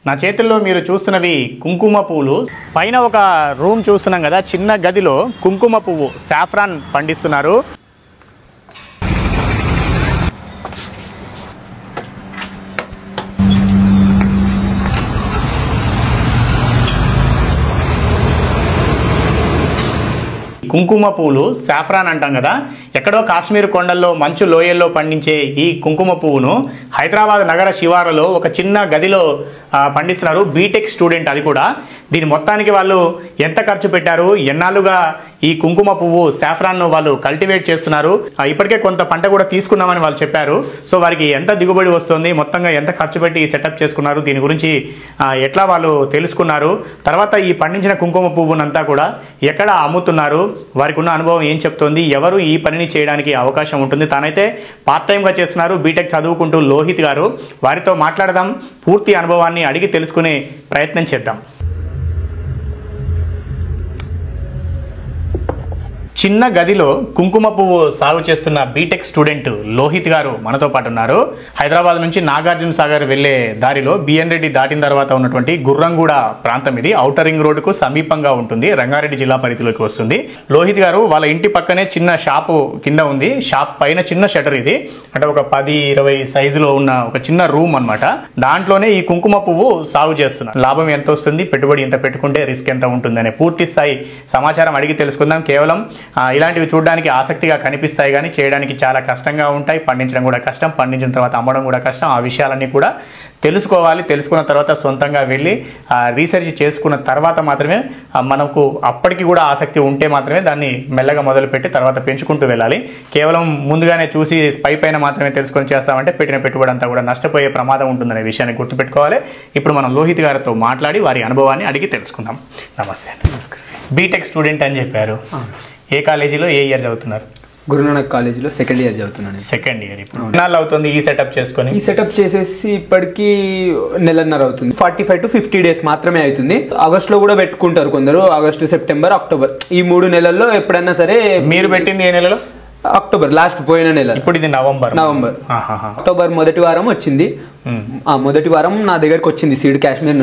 నా చేతుల్లో మీరు చూస్తున్నవి కుంకుమ పువ్వులు. పైన ఒక రూమ్ చూస్తున్నాం కదా, చిన్న గదిలో కుంకుమ పువ్వు సాఫ్రాన్ పండిస్తున్నారు. కుంకుమ పువ్వులు సాఫ్రాన్ అంటాం కదా, ఎక్కడో కాశ్మీర్ కొండల్లో మంచు లోయల్లో పండించే ఈ కుంకుమ పువ్వును హైదరాబాద్ నగర శివారులో ఒక చిన్న గదిలో పండిస్తున్నారు. బీటెక్ స్టూడెంట్ అది కూడా. దీని మొత్తానికి వాళ్ళు ఎంత ఖర్చు పెట్టారు, ఎన్నాళ్ళుగా ఈ కుంకుమ పువ్వు సాఫ్రాన్ను వాళ్ళు కల్టివేట్ చేస్తున్నారు, ఇప్పటికే కొంత పంట కూడా తీసుకున్నామని వాళ్ళు చెప్పారు. సో వారికి ఎంత దిగుబడి వస్తుంది, మొత్తంగా ఎంత ఖర్చు పెట్టి సెటప్ చేసుకున్నారు, దీని గురించి ఎట్లా వాళ్ళు తెలుసుకున్నారు, తర్వాత ఈ పండించిన కుంకుమ పువ్వునంతా కూడా ఎక్కడ అమ్ముతున్నారు, వారికి ఉన్న అనుభవం ఏం చెప్తోంది, ఎవరు ఈ పనిని చేయడానికి అవకాశం ఉంటుంది. తానైతే పార్ట్ టైంగా చేస్తున్నారు, బీటెక్ చదువుకుంటూ లోహిత్ గారు. వారితో మాట్లాడదాం, పూర్తి అనుభవాన్ని అడిగి తెలుసుకునే ప్రయత్నం చేద్దాం. చిన్న గదిలో కుంకుమ పువ్వు సాగు చేస్తున్న బీటెక్ స్టూడెంట్ లోహిత్ గారు మనతో పాటు ఉన్నారు. హైదరాబాద్ నుంచి నాగార్జున సాగర్ వెళ్లే దారిలో బిఎన్ రెడ్డి దాటిన తర్వాత ఉన్నటువంటి గుర్రంగూడ ప్రాంతం ఇది. ఔటర్ రింగ్ రోడ్డుకు సమీపంగా ఉంటుంది, రంగారెడ్డి జిల్లా పరిధిలోకి వస్తుంది. లోహిత్ గారు వాళ్ళ ఇంటి పక్కనే చిన్న షాపు కింద ఉంది, షాప్ పైన చిన్న షటర్ ఇది, అంటే ఒక 10-20 సైజులో ఉన్న ఒక చిన్న రూమ్ అన్నమాట. దాంట్లోనే ఈ కుంకుమ పువ్వు సాగు చేస్తున్నారు. లాభం ఎంత వస్తుంది, పెట్టుబడి ఎంత పెట్టుకుంటే రిస్క్ ఎంత ఉంటుంది అనే పూర్తి స్థాయి సమాచారం అడిగి తెలుసుకుందాం. కేవలం ఇలాంటివి చూడడానికి ఆసక్తిగా కనిపిస్తాయి కానీ చేయడానికి చాలా కష్టంగా ఉంటాయి. పండించడం కూడా కష్టం, పండించిన తర్వాత అమ్మడం కూడా కష్టం. ఆ విషయాలన్నీ కూడా తెలుసుకోవాలి. తెలుసుకున్న తర్వాత సొంతంగా వెళ్ళి రీసెర్చ్ చేసుకున్న తర్వాత మాత్రమే మనకు అప్పటికి కూడా ఆసక్తి ఉంటే మాత్రమే దాన్ని మెల్లగా మొదలుపెట్టి తర్వాత పెంచుకుంటూ వెళ్ళాలి. కేవలం ముందుగానే చూసి పైన మాత్రమే తెలుసుకొని చేస్తామంటే పెట్టిన పెట్టుబడి అంతా కూడా నష్టపోయే ప్రమాదం ఉంటుందనే విషయాన్ని గుర్తుపెట్టుకోవాలి. ఇప్పుడు మనం లోహిత్ గారితో మాట్లాడి వారి అనుభవాన్ని అడిగి తెలుసుకుందాం. నమస్తే. బీటెక్ స్టూడెంట్ అని చెప్పారు, ఏ కాలేజీలో ఏ ఇయర్ చదువుతున్నారు? గురునానక్ కాలేజీలో సెకండ్ ఇయర్ చదువుతున్నాను. Second year. ఇప్పుడు ఎన్నాళ్ళు అవుతుంది ఈ సెటప్ చేసుకొని? ఈ సెటప్ చేసేసి ఇప్పటికి నెలన్నర అవుతుంది. 45 to 50 days మాత్రమే అవుతుంది. ఆగస్ట్ లో కూడా పెట్టుకుంటారు కొందరు, ఆగస్టు, సెప్టెంబర్, అక్టోబర్, ఈ 3 నెలల్లో ఎప్పుడైనా సరే. మీరు పెట్టింది ఏ నెలలో? అక్టోబర్ లాస్ట్ పోయిన నెల. ఇప్పుడు ఇది నవంబర్. అక్టోబర్ మొదటి వారం వచ్చింది. మొదటి వారం నా దగ్గరకు వచ్చింది సీడ్ కాశ్మీర్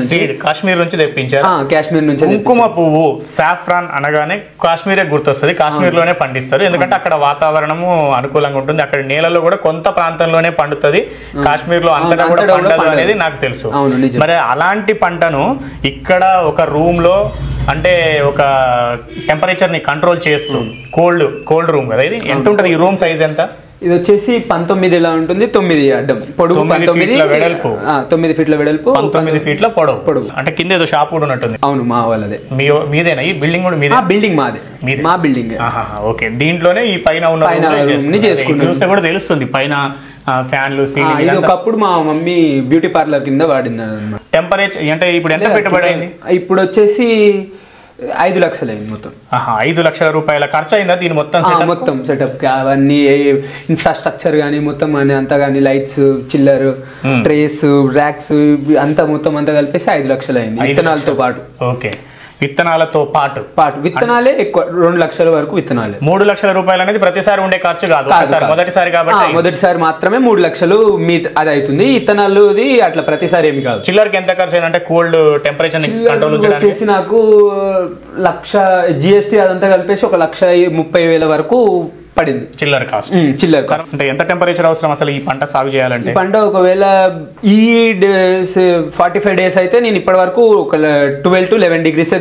నుంచి తెప్పించారు. కాశ్మీర్ నుంచి. కుంకుమ పువ్వు సాఫ్రాన్ అనగానే కాశ్మీరే గుర్తొస్తుంది. కాశ్మీర్ లోనే పండిస్తారు, ఎందుకంటే అక్కడ వాతావరణము అనుకూలంగా ఉంటుంది. అక్కడ నేలలో కూడా కొంత ప్రాంతంలోనే పండుతుంది. కాశ్మీర్ లో అంతటా కూడా పండదు అనేది నాకు తెలుసు. మరి అలాంటి పంటను ఇక్కడ ఒక రూమ్ లో, అంటే ఒక టెంపరేచర్ ని కంట్రోల్ చేస్తూ కోల్డ్ రూమ్ కదా ఇది, ఎంత ఉంటుంది ఈ రూమ్ సైజ్ ఎంత? ఇది వచ్చేసి 19 ఇలా ఉంటుంది, 9 అడ్డం పొడుగు, 19 వెడల్పు, 9 ఫీట్ల వెడల్పు, 19 ఫీట్ల పొడవు. అంటే కింద ఏదో షాప్ కూడా ఉన్నట్టుంది. అవును, మా వాళ్ళదే. మీదేనా ఈ బిల్డింగ్ కూడా? మీదే బిల్డింగ్, మాదే, మా బిల్డింగ్. ఓకే. దీంట్లోనే ఈ పైన ఉన్న చూస్తే కూడా తెలుస్తుంది పైన ఫ్యాన్లు, సీలింగ్. ఇది ఒకప్పుడు మా మమ్మీ బ్యూటీ పార్లర్ కింద వాడింది అన్నమాట. టెంపరేచర్ అంటే ఇప్పుడు ఎంత పెట్టుబడి అయింది? ఇప్పుడు వచ్చేసి 5 లక్షలు అయింది మొత్తం. 5 లక్షల రూపాయల ఖర్చు అయిందా దీని మొత్తం సెటప్? అవన్నీ ఇన్ఫ్రాస్ట్రక్చర్ గానీ మొత్తం అంతా గానీ, లైట్స్, చిల్లర్, ట్రేస్, ర్యాక్స్ అంతా మొత్తం అంతా కలిపేసి 5 లక్షలు అయింది విత్తనాలతో పాటు. ఓకే, విత్తనాలతో పాటు విత్తనాలే ఎక్కువ, 2 లక్షల వరకు విత్తనాలే. 3 లక్షల రూపాయలు అనేది ప్రతిసారి ఉండే ఖర్చు కాదు, మొదటిసారి కాబట్టి. మొదటిసారి మాత్రమే 3 లక్షలు అది అవుతుంది. విత్తనాలు అట్లా ప్రతిసారి ఏమి కాదు. చిల్లర్కి ఎంత ఖర్చు అయిందంటే కోల్డ్ టెంపరేచర్ కంట్రోల్ వచ్చేసి నాకు 1,00,000 GST అదంతా కలిపేసి 1,30,000 వరకు పడింది చిల్లర కాస్ట్. అంటే ఎంత టెంపరేచర్ అవసరం అసలు ఈ పంట సాగు చేయాలంటే? పంట ఒకవేళ ఈ 45 days అయితే నేను ఇప్పటి వరకు ఒక 12 to 11 degrees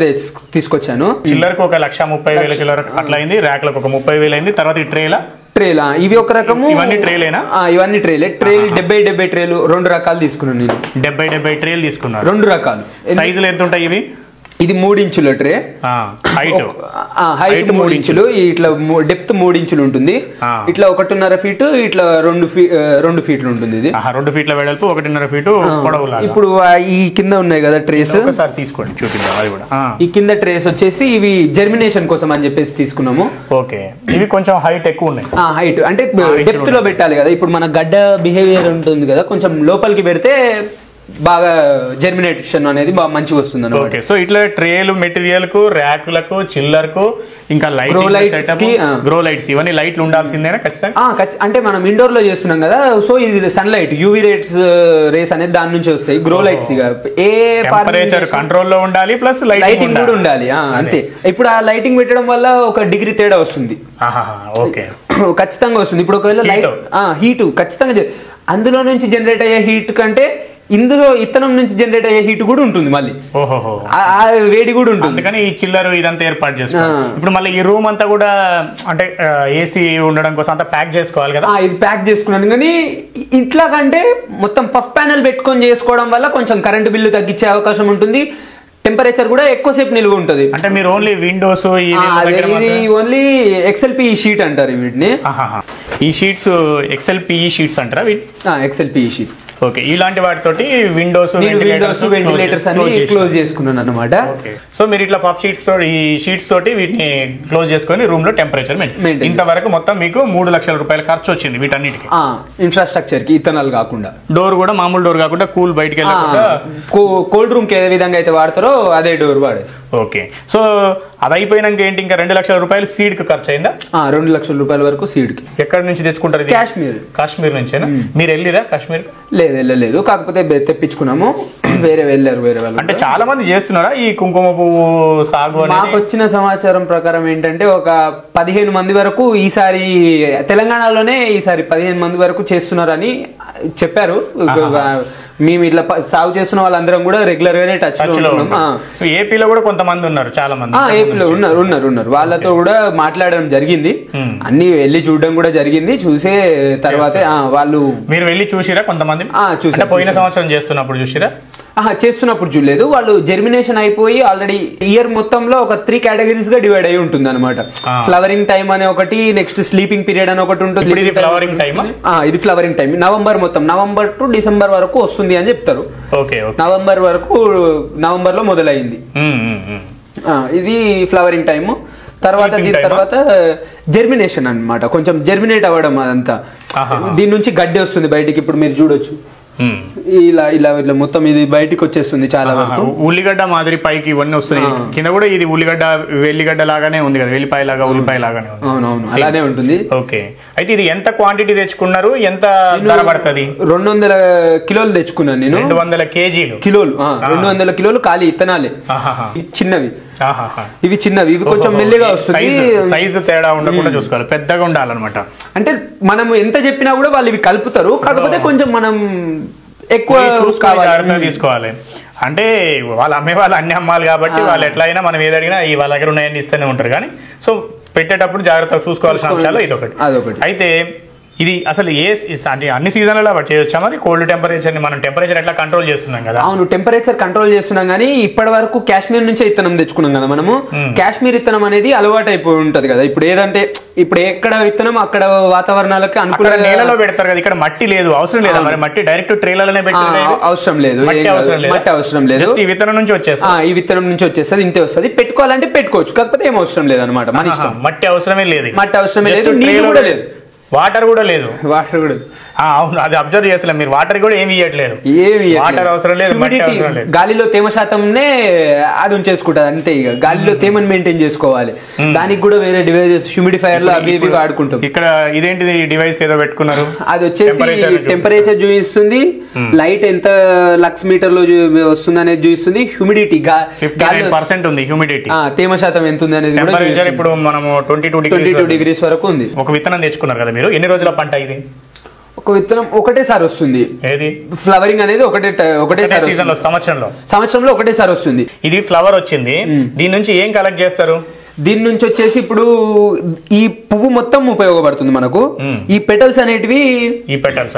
తీసుకొచ్చాను. చిల్లరకు 1,30,000 చిల్లర అట్లా అయింది, ర్యాక్లకు ఒక 30,000 అయింది. తర్వాత ఈ ట్రేలా ఇవి ఒక రకము. ఇవన్నీ ట్రేలేనా? ఇవన్నీ ట్రేలే. 70 ట్రేలు 2 రకాలు తీసుకున్నాను నేను. 70 ట్రేలు తీసుకున్నాను, 2 రకాలు. సైజులు ఎంత ఉంటాయి ఇవి? ఇది 3 ఇంచుల ట్రే, హైట్ 3 ఇంచులు, ఇట్లా డెప్త్ 3 ఇంచులు ఉంటుంది. ఇట్లా 1.5 ఫీట్, ఇట్లా 2 ఫీట్లు ఉంటుంది. ఇది 2 ఫీట్ల వెడల్పు, 1.5 ఫీటు పొడవు. ఇప్పుడు ఈ కింద ఉన్నాయి కదా ట్రేస్, తీసుకోండి చూపిద్దాం అది కూడా. ఈ కింద ట్రేస్ వచ్చేసి ఇవి జర్మినేషన్ కోసం అని చెప్పేసి తీసుకున్నాము. ఓకే, ఇవి కొంచెం హైట్ ఎక్కువ ఉన్నాయి. హైట్ అంటే డెప్త్ లో పెట్టాలి కదా. ఇప్పుడు మన గడ్డ బిహేవియర్ ఉంటుంది కదా, కొంచెం లోపలికి పెడితే బాగా జెర్మినేషన్ అనేది బాగా మంచిగా వస్తుంది అన్నమాట. ఓకే, సో ఇట్లా ట్రేలు మెటీరియల్ కు, ర్యాకులకు, చిల్లర్ కు, ఇంకా గ్రో లైట్స్ ఇవన్నీ లైట్లు ఉండాల్సిందేనా ఖచ్చితంగా? అంటే మనం ఇండోర్ లో చేస్తున్నాం కదా, సో ఇది సన్ లైట్ యూవీ రేస్ అనేది దాని నుంచి వస్తాయి. గ్రో లైట్స్ ఏ టెంపరేచర్ కంట్రోల్ లో ఉండాలి, ప్లస్ లైటింగ్ కూడా ఉండాలి అంతే. ఇప్పుడు ఆ లైటింగ్ పెట్టడం వల్ల ఒక డిగ్రీ తేడా వస్తుంది. ఓకే, ఖచ్చితంగా వస్తుంది. ఇప్పుడు ఒకవేళ లైట్ హీట్ ఖచ్చితంగా అందులో నుంచి జనరేట్ అయ్యే హీట్ కంటే ఇందులో ఇత్తనం నుంచి జనరేట్ అయ్యే హీట్ కూడా ఉంటుంది, మళ్ళీ వేడి కూడా ఉంటుంది. అందుకని ఈ చిల్లర్ ఇదంతా ఏర్పాటు చేసుకోవాలి. ఇప్పుడు మళ్ళీ ఈ రూమ్ అంతా కూడా అంటే ఏసీ ఉండడం కోసం అంతా ప్యాక్ చేసుకోవాలి కదా. ఇది ప్యాక్ చేసుకున్నాను, కానీ ఇట్లా కంటే మొత్తం పఫ్ ప్యానెల్ పెట్టుకొని చేసుకోవడం వల్ల కొంచెం కరెంట్ బిల్లు తగ్గించే అవకాశం ఉంటుంది. టెంపరేచర్ కూడా ఎక్కువసేపు నిల్వ ఉంటుంది. అంటే మీరు only Windows only XLPE sheet అంటారు వీటిని. ఈ షీట్స్ XLPE షీట్స్ అంటారా? XLPE sheets. ఓకే, ఇలాంటి వాటితోటి విండోస్ వెంటిలేటర్స్ అన్ని క్లోజ్ చేసుకున్నాను అన్నమాట. సో మీరు ఇట్లా పఫ్ షీట్స్ తోటి ఈ షీట్స్ తోటి వీటిని క్లోజ్ చేసుకొని రూమ్ లో టెంపరేచర్ మెయింటైన్. ఇంతవరకు మొత్తం మీకు 3 లక్షల రూపాయల ఖర్చు వచ్చింది వీటన్నిటికి, ఇన్ఫ్రాస్ట్రక్చర్ కి. ఇత్తనాలు కాకుండా డోర్ కూడా మామూలు డోర్ కాకుండా కూల్ బయటకి వెళ్ళకుండా కోల్డ్ రూమ్ కి ఏ విధంగా అయితే వాడతారో అదే డోర్ వాడే. ఓకే, సో అది అయిపోయినాక ఏంటి, ఇంకా 2 లక్షల రూపాయలు సీడ్ కి ఖర్చు అయిందా? 2 లక్షల రూపాయల వరకు సీడ్ కి. ఎక్కడి నుంచి తెచ్చుకుంటారు? కాశ్మీర్ నుంచేనా? మీరు వెళ్ళిరా కాశ్మీర్? లేదు, వెళ్ళలేదు, కాకపోతే తెప్పించుకున్నాము. వేరే వాళ్ళు. అంటే చాలా మంది చేస్తున్నారా ఈ కుంకుమ పువ్వు సాగు? మాకు వచ్చిన సమాచారం ప్రకారం ఏంటంటే ఒక 15 మంది వరకు ఈసారి తెలంగాణలోనే 15 మంది వరకు చేస్తున్నారని చెప్పారు. మేము ఇట్లా సాగు చేస్తున్న వాళ్ళందరం కూడా రెగ్యులర్ గానే టచ్ లో ఉన్నాం. ఏపీలో కూడా కొంతమంది ఉన్నారు, చాలా మంది ఏపీలో ఉన్నారు. వాళ్ళతో కూడా మాట్లాడడం జరిగింది, అన్ని వెళ్ళి చూడడం కూడా జరిగింది. చూసే తర్వాత వాళ్ళు మీరు వెళ్ళి చూసిరా? కొంతమంది చూసారా? పోయిన సంవత్సరం చేస్తున్నప్పుడు చూడలేదు. వాళ్ళు జెర్మినేషన్ అయిపోయి ఆల్రెడీ ఇయర్ మొత్తంలో ఒక 3 కేటగిరీస్ గా డివైడ్ అయి ఉంటుంది అనమాట. ఫ్లవరింగ్ టైం అనే ఒకటి, నెక్స్ట్ స్లీపింగ్ పీరియడ్ అని ఒకటి ఉంటుంది. ఇది flowering time November to December వరకు వస్తుంది అని చెప్తారు. నవంబర్ లో మొదలైంది ఇది ఫ్లవరింగ్ టైం. దీని తర్వాత జెర్మినేషన్ అన్నమాట, కొంచెం జెర్మినేట్ అవ్వడం అదంతా. దీని నుంచి గడ్డి వస్తుంది బయటికి. ఇప్పుడు మీరు చూడొచ్చు, ఇలా ఇలా ఇట్లా మొత్తం ఇది బయటికి వచ్చేస్తుంది చాలా వరకు. ఉల్లిగడ్డ మాదిరి పైకి ఇవన్నీ వస్తున్నాయి. కింద కూడా ఇది ఉల్లిగడ్డ, వెల్లిగడ్డ లాగానే ఉంది కదా, వెల్లిపాయ లాగా, ఉల్లిపాయ లాగానే ఉంది. అవునవును, అలానే ఉంటుంది. ఓకే, అయితే ఇది ఎంత క్వాంటిటీ తెచ్చుకున్నారు? ఎంత ధర పడుతుంది? 200 కిలోలు తెచ్చుకున్నాను నేను. 200 కేజీలు 200 కిలోలు ఖాళీ ఇత్తనాలే. చిన్నవి ఇవి ఇవి కొంచెం మెల్లిగా వస్తుంది. సైజు తేడా ఉండకుండా చూసుకోవాలి, పెద్దగా ఉండాలన్నమాట. అంటే మనం ఎంత చెప్పినా కూడా వాళ్ళు ఇవి కలుపుతారు, కాకపోతే కొంచెం మనం ఎక్కువ తీసుకోవాలి. అంటే వాళ్ళు అమ్మే వాళ్ళు అన్ని అమ్మాలి కాబట్టి వాళ్ళు ఎట్లయినా మనం ఏది అడిగినా వాళ్ళ దగ్గర ఉన్నాయని ఇస్తూనే ఉంటారు. కానీ సో పెట్టేటప్పుడు జాగ్రత్తగా చూసుకోవాల్సిన అంశాలు ఇదొకటి. అయితే ఇది అసలు అంటే అన్ని సీజన్లలో చేయొచ్చా? మరి కోల్డ్ టెంపరేచర్ ని మనం టెంపరేచర్ ఎట్లా కంట్రోల్ చేస్తున్నాం కదా? అవును, టెంపరేచర్ కంట్రోల్ చేస్తున్నాం, కానీ ఇప్పటి వరకు కాశ్మీర్ నుంచే ఇత్తనం తెచ్చుకున్నాం కదా మనము. కాశ్మీర్ ఇత్తనం అనేది అలవాటు అయిపోయి ఉంటది కదా. ఇప్పుడు ఏదంటే ఇప్పుడు ఎక్కడ విత్తనం అక్కడ వాతావరణాలకు అనుకూల నేలలో పెడతారు కదా, ఇక్కడ మట్టి లేదు, అవసరం లేదా? మరి మట్టి డైరెక్ట్ ట్రేలలోనే పెట్టి అవసరం లేదు, మట్టి అవసరం లేదు. ఈ విత్తనం నుంచి వచ్చేస్తుంది, ఈ విత్తనం నుంచి వచ్చేస్తుంది, ఇంతే వస్తుంది. పెట్టుకోవాలంటే పెట్టుకోవచ్చు, కాకపోతే ఏం అవసరం లేదు అనమాట. మన ఇష్టం. మట్టి అవసరమే లేదు, నీళ్ళు కూడా లేదు, వాటర్ కూడా లేదు. అవును, అది అబ్జర్వ్ చేస్తలే మీరు. వాటర్ కూడా ఏమి ఇవ్వట్లేదు, వాటర్ అవసరం లేదు, గాలిలో తేమ శాతంనే అది ఉంచేసుకుంటది అంతే. ఇక గాలిలో తేమను మెయింటైన్ చేసుకోవాలి, దానికి కూడా వేరే డివైజెస్ హ్యూమిడిఫైయర్ లో అవి ఇవి వాడుకుంటాం. ఇక్కడ ఇదేంటిది డివైస్ ఏదో పెట్టుకున్నారు, అది వచ్చేసి టెంపరేచర్ చూపిస్తుంది, లైట్ ఎంత లక్స్ మీటర్ లో వస్తుంది అనేది చూపిస్తుంది, హ్యూమిడిటీ 59% ఉంది, హ్యూమిడిటీ తేమ శాతం ఎంత ఉంది అనేది కూడా. ఇప్పుడు మనం 22 డిగ్రీస్ వరకు ఉంది. ఒక విత్తనం తెచ్చుకున్నారు కదా మీరు, ఎన్ని రోజుల పంట ఇది? ఒక విత్తనం ఒకటేసారి వస్తుంది. ఏది ఫ్లవరింగ్ అనేది ఒకటేసారి సంవత్సరంలో ఒకటేసారి వస్తుంది. ఇది ఫ్లవర్ వచ్చింది, దీని నుంచి ఏం కలెక్ట్ చేస్తారు? దీని నుంచి వచ్చేసి ఇప్పుడు ఈ పువ్వు మొత్తం ఉపయోగపడుతుంది మనకు. ఈ పెటల్స్ అనేటివి, ఈ పెటల్స్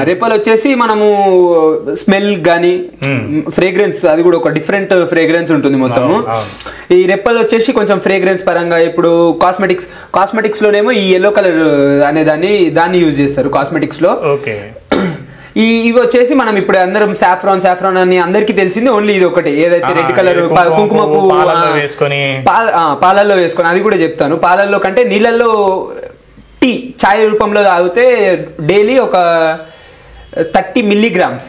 రెప్పలు వచ్చేసి మనము స్మెల్ గానీ ఫ్రేగ్రెన్స్, అది కూడా ఒక డిఫరెంట్ ఫ్రేగ్రెన్స్ ఉంటుంది మొత్తము. ఈ రెప్పలు వచ్చేసి కొంచెం ఫ్రేగ్రెన్స్ పరంగా. ఇప్పుడు కాస్మెటిక్స్ లోనేమో ఈ ఎల్లో కలర్ అనే దాన్ని యూజ్ చేస్తారు కాస్మెటిక్స్ లో. ఇవి వచ్చేసి మనం ఇప్పుడు అందరం సాఫ్రాన్ అని అందరికి తెలిసింది ఓన్లీ ఇది ఒకటి, ఏదైతే రెడ్ కలర్ కుంకుమ పువ్వు పాలల్లో వేసుకొని, అది కూడా చెప్తాను. పాలల్లో కంటే నీళ్ళల్లో ఛాయ్ రూపంలో తాగితే డైలీ ఒక 30 మిల్లీగ్రామ్స్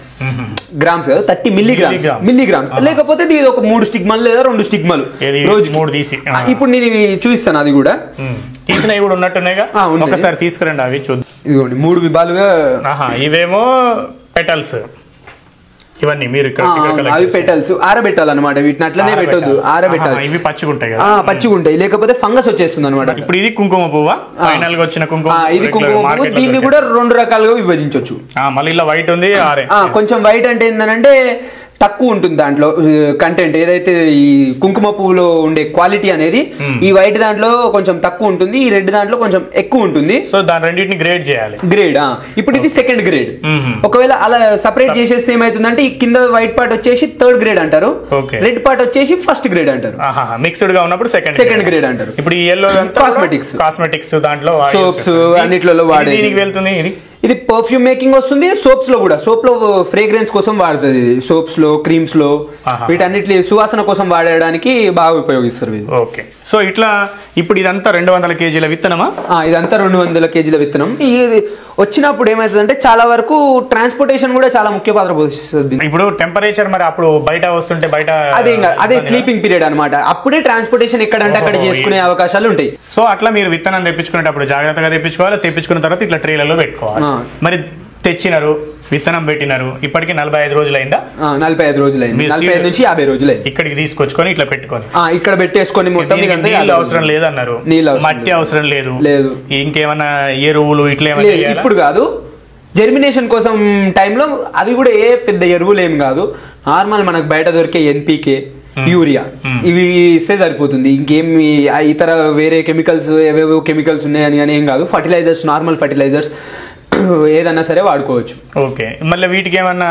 గ్రామ్స్ కదా 30 మిల్లీగ్రామ్స్ లేకపోతే ఇది ఒక 3 స్టిగ్మాలు లేదా 2 స్టిగ్మాలు రోజు 3 తీసి ఇప్పుడు నేను ఇవి చూపిస్తాను అది కూడా తీసినవి కూడా ఉన్నట్టున్నాయిగా ఒకసారి తీసుకురండి అవి చూద్దాం ఇదిగోండి 3 విభాలుగా ఇవేమో పెటల్స్ ఇవన్నీ మీరు అవి పెటల్స్ ఆరబెట్టాలన్నమాట వీటిని అట్లనే పెట్టొద్దు ఆరబెట్టాలి ఇవి పచ్చిగుంటాయి కదా పచ్చిగుంటాయి లేకపోతే ఫంగస్ వచ్చేస్తుంది అనమాట ఇప్పుడు ఇది కుంకుమ పువ్వు ఫైనల్ గా వచ్చిన కుంకుమ ఇది కుంకుమ పువ్వు దీన్ని కూడా 2 రకాలుగా విభజించవచ్చు మళ్ళీ ఇలా వైట్ ఉంది కొంచెం వైట్ అంటే ఏంటంటే తక్కువ ఉంటుంది దాంట్లో కంటెంట్ ఏదైతే ఈ కుంకుమ పువ్వులో ఉండే క్వాలిటీ అనేది ఈ వైట్ దాంట్లో కొంచెం తక్కువ ఉంటుంది ఈ రెడ్ దాంట్లో కొంచెం ఎక్కువ ఉంటుంది సో దాని రెండింటిని గ్రేడ్ చేయాలి గ్రేడ్ ఇప్పుడు ఇది సెకండ్ గ్రేడ్ ఒకవేళ అలా సపరేట్ చేసేస్తే ఏమైతుందంటే ఈ కింద వైట్ పార్ట్ వచ్చేసి థర్డ్ గ్రేడ్ అంటారు రెడ్ పార్ట్ వచ్చేసి ఫస్ట్ గ్రేడ్ అంటారు మిక్స్డ్ గా ఉన్నప్పుడు సెకండ్ గ్రేడ్ అంటారు ఇప్పుడు ఈ yellow కాస్మెటిక్స్ దాంట్లో సోప్స్ అన్నిట్లలో వాడే వెళ్తుంది ఇది పర్ఫ్యూమ్ మేకింగ్ వస్తుంది సోప్స్ లో కూడా సోప్ లో ఫ్రేగ్రెన్స్ కోసం వాడుతుంది సోప్స్ లో క్రీమ్స్ లో వీటన్నిటి సువాసన కోసం వాడడానికి బాగా ఉపయోగిస్తారు ఓకే సో ఇట్లా ఇప్పుడు ఇదంతా 200 kg విత్తనమా ఇదంతా 200 kg విత్తనం ఇది వచ్చినప్పుడు ఏమైతుందంటే చాలా వరకు ట్రాన్స్పోర్టేషన్ కూడా చాలా ముఖ్య పాత్ర పోషిస్తుంది ఇప్పుడు టెంపరేచర్ మరి అప్పుడు బయట వస్తుంటే బయట అదే స్లీపింగ్ పీరియడ్ అన్నమాట అప్పుడే ట్రాన్స్పోర్టేషన్ ఎక్కడంటే అక్కడ చేసుకునే అవకాశాలు ఉంటాయి సో అట్లా మీరు విత్తనం తెప్పించుకునేటప్పుడు జాగ్రత్తగా తెప్పించుకోవాలి తెప్పించుకున్న తర్వాత ఇట్లా ట్రేలలో పెట్టుకోవాలి మరి తెచ్చినారు విత్తనం పెట్టినారు ఇప్పటికి 45 రోజులైందా 45 రోజులైంది 45 నుంచి 50 రోజులైంది ఇక్కడికి తీసుకొచ్చుకొని ఇట్లా పెట్టుకొని ఇక్కడ పెట్టేసుకొని మొత్తం నీళ్ళు అవసరం లేదన్నారు మట్టి అవసరం లేదు ఇంకేమన్నా ఎరువులు ఇట్లా ఇప్పుడు కాదు జెర్మినేషన్ కోసం టైంలో అది కూడా ఏ పెద్ద ఎరువులు ఏం కాదు నార్మల్ మనకు బయట దొరికే ఎన్పీకే యూరియా ఇవి ఇస్తే సరిపోతుంది ఇంకేమి ఇతర వేరే కెమికల్స్ ఏవేవో కెమికల్స్ ఉన్నాయని అని ఏం కాదు ఫర్టిలైజర్స్ నార్మల్ ఫర్టిలైజర్స్ ఏదన్నా సరే వాడుకోవచ్చు ఓకే మళ్ళీ వీటికి ఏమన్నా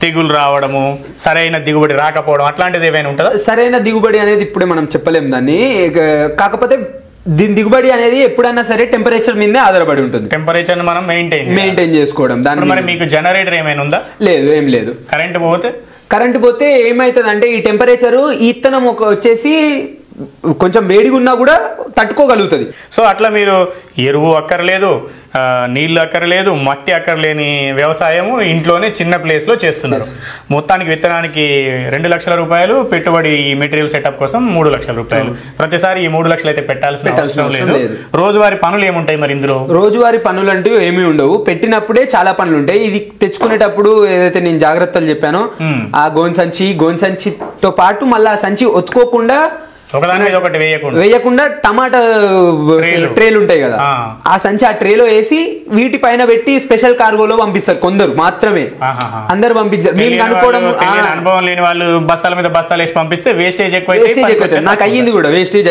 తెగులు రావడము సరైన దిగుబడి రాకపోవడం అట్లాంటిది ఏమైనా ఉంటుందా సరైన దిగుబడి అనేది ఇప్పుడే మనం చెప్పలేము దాన్ని కాకపోతే దీని దిగుబడి అనేది ఎప్పుడన్నా సరే టెంపరేచర్ మీదే ఆధారపడి ఉంటుంది టెంపరేచర్ మనం మెయింటైన్ చేసుకోవడం దాని మరి మీకు జనరేటర్ ఏమైనా ఉందా లేదు ఏం లేదు కరెంట్ పోతే ఏమైతుంది అంటే ఈ టెంపరేచర్ ఈ ఇత్తనం వచ్చేసి కొంచెం వేడిగా ఉన్నా కూడా తట్టుకోగలుగుతుంది సో అట్లా మీరు ఎరువు అక్కర్లేదు నీళ్లు అక్కర్లేదు మట్టి అక్కర్లేని వ్యవసాయము ఇంట్లోనే చిన్న ప్లేస్ లో చేస్తున్నారు మొత్తానికి విత్తనానికి 2 లక్షల రూపాయలు పెట్టుబడి ఈ మెటీరియల్ సెటప్ కోసం 3 లక్షల రూపాయలు ప్రతిసారి ఈ 3 లక్షలు అయితే పెట్టాల్సిన అవసరం లేదు రోజువారీ పనులు ఏముంటాయి మరి ఇందులో రోజువారీ పనులు అంటూ ఏమీ ఉండవు పెట్టినప్పుడే చాలా పనులు ఉంటాయి ఇది తెచ్చుకునేటప్పుడు ఏదైతే నేను జాగ్రత్తలు చెప్పానో ఆ గోన్ సంచితో పాటు మళ్ళీ ఆ సంచి ఒత్తుకోకుండా వేయకుండా టమాటా ట్రేలు ఉంటాయి కదా ఆ సంచి ఆ ట్రేలో వేసి వీటి పైన పెట్టి స్పెషల్ కార్గోలో పంపిస్తారు కొందరు మాత్రమే అందరు పంపించారు మీరు అనుకోవడం అనుభవం లేని వాళ్ళు బస్తాల మీద బస్తాలు వేసి పంపిస్తే వేస్టేజ్ ఎక్కువ నాకు అయ్యింది కూడా వేస్టేజ్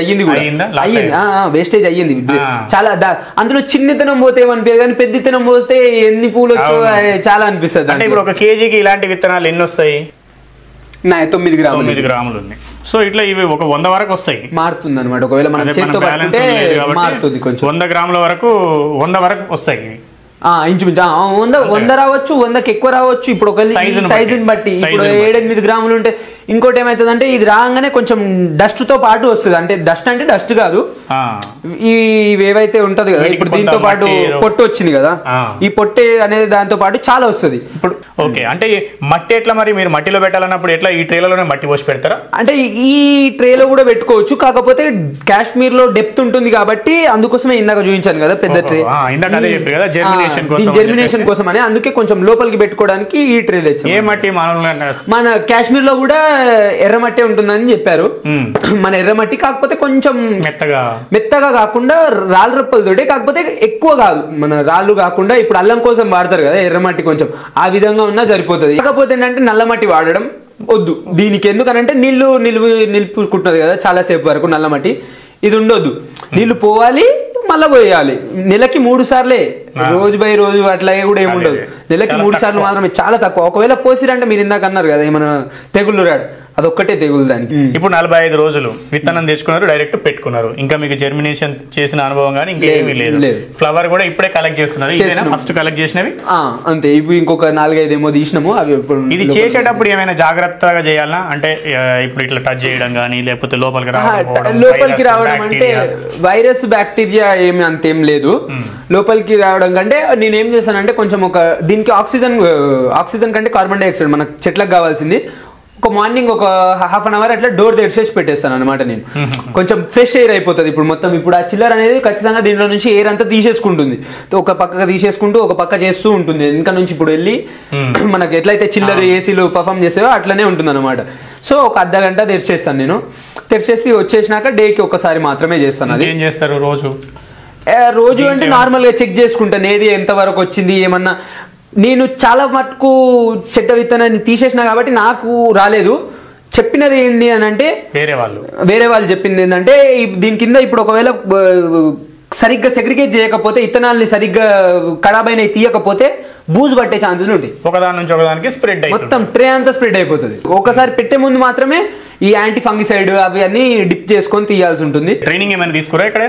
అయ్యింది చాలా అందులో చిన్నతనం పోతే ఏమనిపించదు కానీ పెద్దతనం పోతే ఎన్ని పూలు వచ్చో చాలా అనిపిస్తుంది అంటే ఇప్పుడు 1 kgకి ఇలాంటి విత్తనాలు ఎన్ని వస్తాయి 9 గ్రాములు ఉన్నాయి సో ఇట్లా ఇవి ఒక 100 వరకు వస్తాయి మారుతుంది అనమాట ఒకవేళ మనం చేత్తో పట్టుకుంటే మారుతుంది కొంచెం 100 గ్రాముల వరకు 100 వరకు వస్తాయి ఇంచుమించు 100 రావచ్చు 100కి ఎక్కువ రావచ్చు ఇప్పుడు ఒక సైజుని బట్టి ఇప్పుడు 7-8 గ్రాములు ఉంటే ఇంకోటి ఏమైతుంది అంటే ఇది రాగానే కొంచెం డస్ట్ తో పాటు వస్తుంది అంటే డస్ట్ కాదు ఇవి ఏవైతే ఉంటది కదా ఇప్పుడు దీంతో పాటు పొట్టు వచ్చింది కదా ఈ పొట్టే అనేది దాంతో పాటు చాలా వస్తుంది ఇప్పుడు ఓకే అంటే మట్టి ఎట్లా మరి మీరు మట్టిలో పెట్టాలన్నప్పుడు ఎట్లా ఈ ట్రేలోనే మట్టి పోసి పెడతారా అంటే ఈ ట్రేలో కూడా పెట్టుకోవచ్చు కాకపోతే కాశ్మీర్ లో డెప్త్ ఉంటుంది కాబట్టి అందుకోసమే ఇందాక చూపించాను కదా పెద్ద ట్రే జెర్మినేషన్ కోసం అని అందుకే కొంచెం లోపలికి పెట్టుకోవడానికి ఈ ట్రే తెచ్చాం ఏ మట్టి మన కాశ్మీర్ లో కూడా ఎర్రమట్టి ఉంటుందని చెప్పారు మన ఎర్రమట్టి కాకపోతే కొంచెం మెత్తగా కాకుండా రాళ్ళ రప్పలతోటి కాకపోతే ఎక్కువ కాదు మన రాళ్ళు కాకుండా ఇప్పుడు అల్లం కోసం వాడతారు కదా ఎర్రమట్టి కొంచెం ఆ విధంగా ఉన్నా సరిపోతుంది కాకపోతే ఏంటంటే నల్లమట్టి వాడడం వద్దు దీనికి ఎందుకనంటే నిలుపుకుంటుంది కదా చాలా సేపు వరకు నల్లమట్టి ఇది ఉండొద్దు నీళ్లు పోవాలి మళ్ళా పోయాలి నెలకి 3 సార్లే రోజు బై రోజు అట్లాగే కూడా ఏముండదు నెలకి 3 సార్లు మాత్రమే చాలా తక్కువ ఒకవేళ పోసిరంటే మీరు ఇందాక అన్నారు కదా ఏమైనా తెగుళ్ళు రాడు అదొక్కటే తెగులు దానికి. ఇప్పుడు 45 రోజులు విత్తనం తెచ్చుకున్నారు, డైరెక్ట్ పెట్టుకున్నారు, ఇంకా మీకు జర్మినేషన్ చేసిన అనుభవం కానీ ఇంకా ఏమీ లేదు. ఫ్లవర్ కూడా ఇప్పుడే కలెక్ట్ చేస్తున్నారు, ఫస్ట్ కలెక్ట్ చేసినవి అంతే. ఇప్పుడు ఇంకొక 4-5 ఏమో తీసినాము. అవి ఇది చేసేటప్పుడు ఏమైనా జాగ్రత్తగా చేయాలా అంటే ఇప్పుడు ఇట్లా టచ్ చేయడం కానీ లేకపోతే లోపలికి రావడం అంటే వైరస్ బ్యాక్టీరియా ఏమి అంతేం లేదు. లోపలికి రావడం కంటే నేనేం చేశానంటే కొంచెం దీనికి ఆక్సిజన్ కంటే కార్బన్ డైఆక్సైడ్ మనకు చెట్లకు కావాల్సింది. ఒక మార్నింగ్ ఒక హాఫ్ అన్ అవర్ అట్లా డోర్ తెరిచేసి పెట్టేస్తాను అనమాట నేను. కొంచెం ఫ్రెష్ ఎయిర్ అయిపోతుంది. ఇప్పుడు ఆ చిల్లర్ అనేది ఖచ్చితంగా దీంట్లో నుంచి ఎయిర్ అంతా తీసేసుకుంటుంది. ఒక పక్కగా తీసేసుకుంటూ ఒక పక్క చేస్తూ ఉంటుంది. ఇంకా నుంచి ఇప్పుడు వెళ్ళి మనకి ఎట్లయితే చిల్లర్ ఏసీలు పర్ఫామ్ చేసాయో అట్లనే ఉంటుంది అనమాట. సో ఒక అర్ధ గంట తెరిచేస్తాను నేను. తెరిచేసి వచ్చేసినాక డేకి ఒకసారి మాత్రమే చేస్తాను. అది ఏం చేస్తారు రోజు అంటే నార్మల్ గా చెక్ చేసుకుంటాను ఏది ఎంత వరకు వచ్చింది. ఏమన్నా నేను చాలా మటుకు చెట్ట విత్తనాన్ని తీసేసిన కాబట్టి నాకు రాలేదు. చెప్పినది ఏంటి అని అంటే వేరే వాళ్ళు చెప్పింది ఏంటంటే దీని కింద ఇప్పుడు ఒకవేళ సరిగ్గా సెగ్రిగేట్ చేయకపోతే విత్తనాలని సరిగ్గా కడాబైన తీయకపోతే బూజు పట్టే ఛాన్సెస్ ఉంటాయి. ఒకదాని నుంచి ఒకదానికి స్ప్రెడ్ మొత్తం ట్రే అంతా స్ప్రెడ్ అయిపోతుంది. ఒకసారి పెట్టే ముందు మాత్రమే ఈ యాంటీ ఫంగిసైడ్ అవి అన్ని డిప్ చేసుకొని తీయాల్సి ఉంటుంది. ట్రైనింగ్ ఏమైనా తీసుకురా ఇక్కడ?